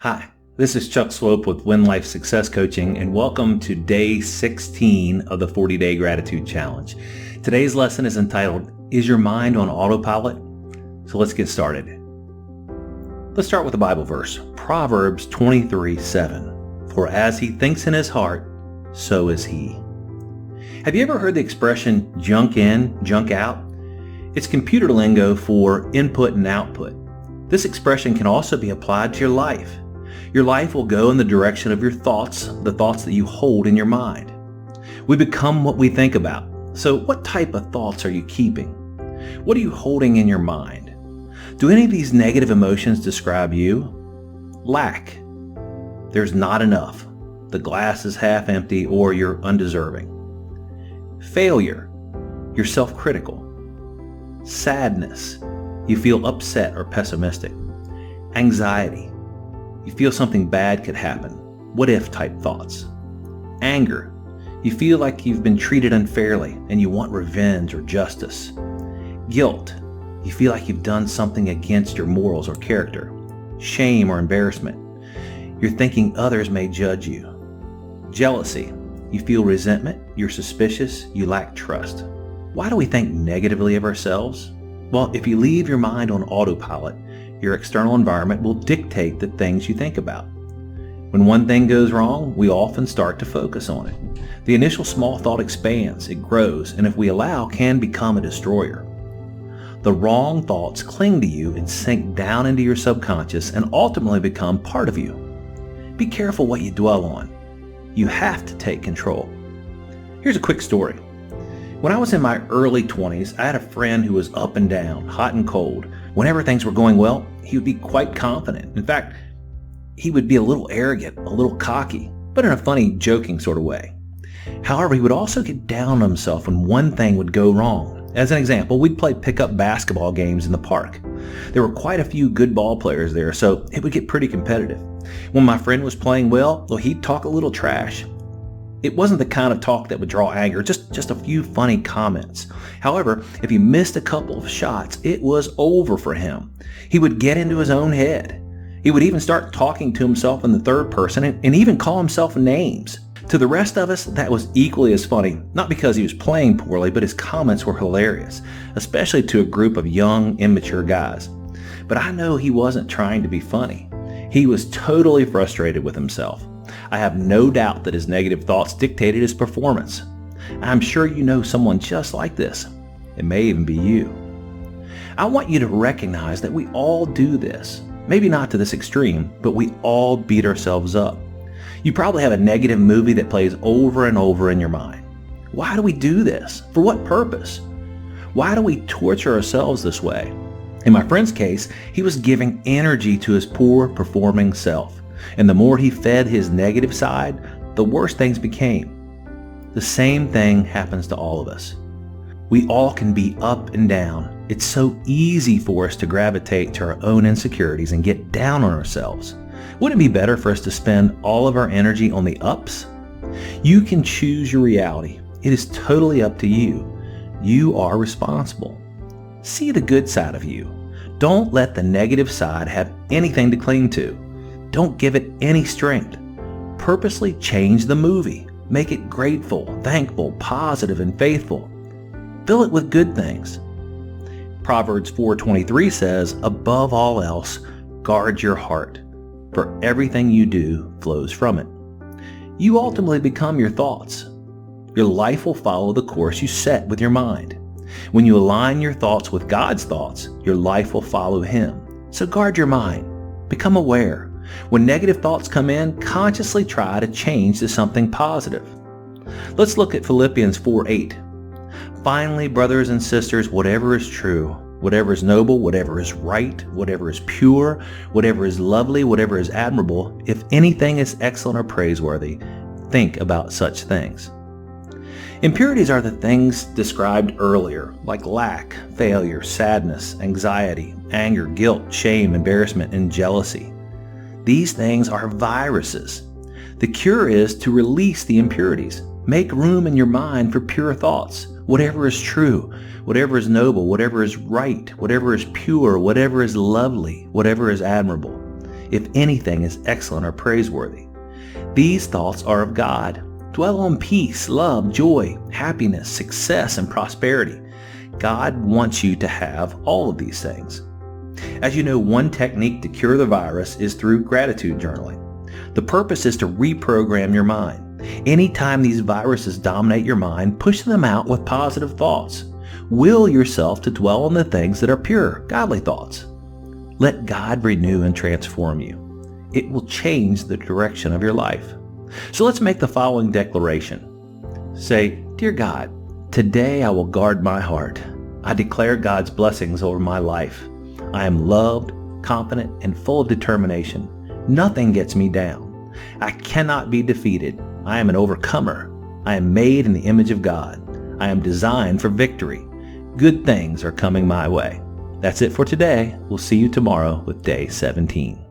Hi, this is Chuck Swope with Win Life Success Coaching, and welcome to day 16 of the 40-Day Gratitude Challenge. Today's lesson is entitled, Is Your Mind on Autopilot? So let's get started. Let's start with a Bible verse, Proverbs 23:7. For as he thinks in his heart, so is he. Have you ever heard the expression junk in, junk out? It's computer lingo for input and output. This expression can also be applied to your life. Your life will go in the direction of your thoughts, the thoughts that you hold in your mind. We become what we think about. So what type of thoughts are you keeping? What are you holding in your mind? Do any of these negative emotions describe you? Lack. There's not enough. The glass is half empty, or you're undeserving. Failure. You're self-critical. Sadness. You feel upset or pessimistic. Anxiety. You feel something bad could happen. What if type thoughts. Anger. You feel like you've been treated unfairly and you want revenge or justice. Guilt. You feel like you've done something against your morals or character. Shame or embarrassment. You're thinking others may judge you. Jealousy. You feel resentment, you're suspicious, you lack trust. Why do we think negatively of ourselves? Well, if you leave your mind on autopilot, your external environment will dictate the things you think about. When one thing goes wrong, we often start to focus on it. The initial small thought expands, it grows, and if we allow, can become a destroyer. The wrong thoughts cling to you and sink down into your subconscious and ultimately become part of you. Be careful what you dwell on. You have to take control. Here's a quick story. When I was in my early 20s, I had a friend who was up and down, hot and cold. Whenever things were going well, he would be quite confident. In fact, he would be a little arrogant, a little cocky, but in a funny, joking sort of way. However, he would also get down on himself when one thing would go wrong. As an example, we'd play pickup basketball games in the park. There were quite a few good ball players there, so it would get pretty competitive. When my friend was playing well, he'd talk a little trash. It wasn't the kind of talk that would draw anger, just a few funny comments. However, if he missed a couple of shots, it was over for him. He would get into his own head. He would even start talking to himself in the third person and even call himself names. To the rest of us, that was equally as funny, not because he was playing poorly, but his comments were hilarious, especially to a group of young, immature guys. But I know he wasn't trying to be funny. He was totally frustrated with himself. I have no doubt that his negative thoughts dictated his performance. I'm sure you know someone just like this. It may even be you. I want you to recognize that we all do this. Maybe not to this extreme, but we all beat ourselves up. You probably have a negative movie that plays over and over in your mind. Why do we do this? For what purpose? Why do we torture ourselves this way? In my friend's case, he was giving energy to his poor performing self. And the more he fed his negative side, the worse things became. The same thing happens to all of us. We all can be up and down. It's so easy for us to gravitate to our own insecurities and get down on ourselves. Wouldn't it be better for us to spend all of our energy on the ups? You can choose your reality. It is totally up to you. You are responsible. See the good side of you. Don't let the negative side have anything to cling to. Don't give it any strength. Purposely change the movie. Make it grateful, thankful, positive, and faithful. Fill it with good things. Proverbs 4:23 says, above all else, guard your heart, for everything you do flows from it. You ultimately become your thoughts. Your life will follow the course you set with your mind. When you align your thoughts with God's thoughts, your life will follow Him. So guard your mind. Become aware. When negative thoughts come in, consciously try to change to something positive. Let's look at Philippians 4:8. Finally, brothers and sisters, whatever is true, whatever is noble, whatever is right, whatever is pure, whatever is lovely, whatever is admirable, if anything is excellent or praiseworthy, think about such things. Impurities are the things described earlier, like lack, failure, sadness, anxiety, anger, guilt, shame, embarrassment, and jealousy. These things are viruses. The cure is to release the impurities. Make room in your mind for pure thoughts. Whatever is true, whatever is noble, whatever is right, whatever is pure, whatever is lovely, whatever is admirable. if anything is excellent or praiseworthy. These thoughts are of God. Dwell on peace, love, joy, happiness, success, and prosperity. God wants you to have all of these things. As you know, one technique to cure the virus is through gratitude journaling. The purpose is to reprogram your mind. Anytime these viruses dominate your mind, push them out with positive thoughts. Will yourself to dwell on the things that are pure, godly thoughts. Let God renew and transform you. It will change the direction of your life. So let's make the following declaration. Say, Dear God, today I will guard my heart. I declare God's blessings over my life. I am loved, confident, and full of determination. Nothing gets me down. I cannot be defeated. I am an overcomer. I am made in the image of God. I am designed for victory. Good things are coming my way. That's it for today. We'll see you tomorrow with day 17.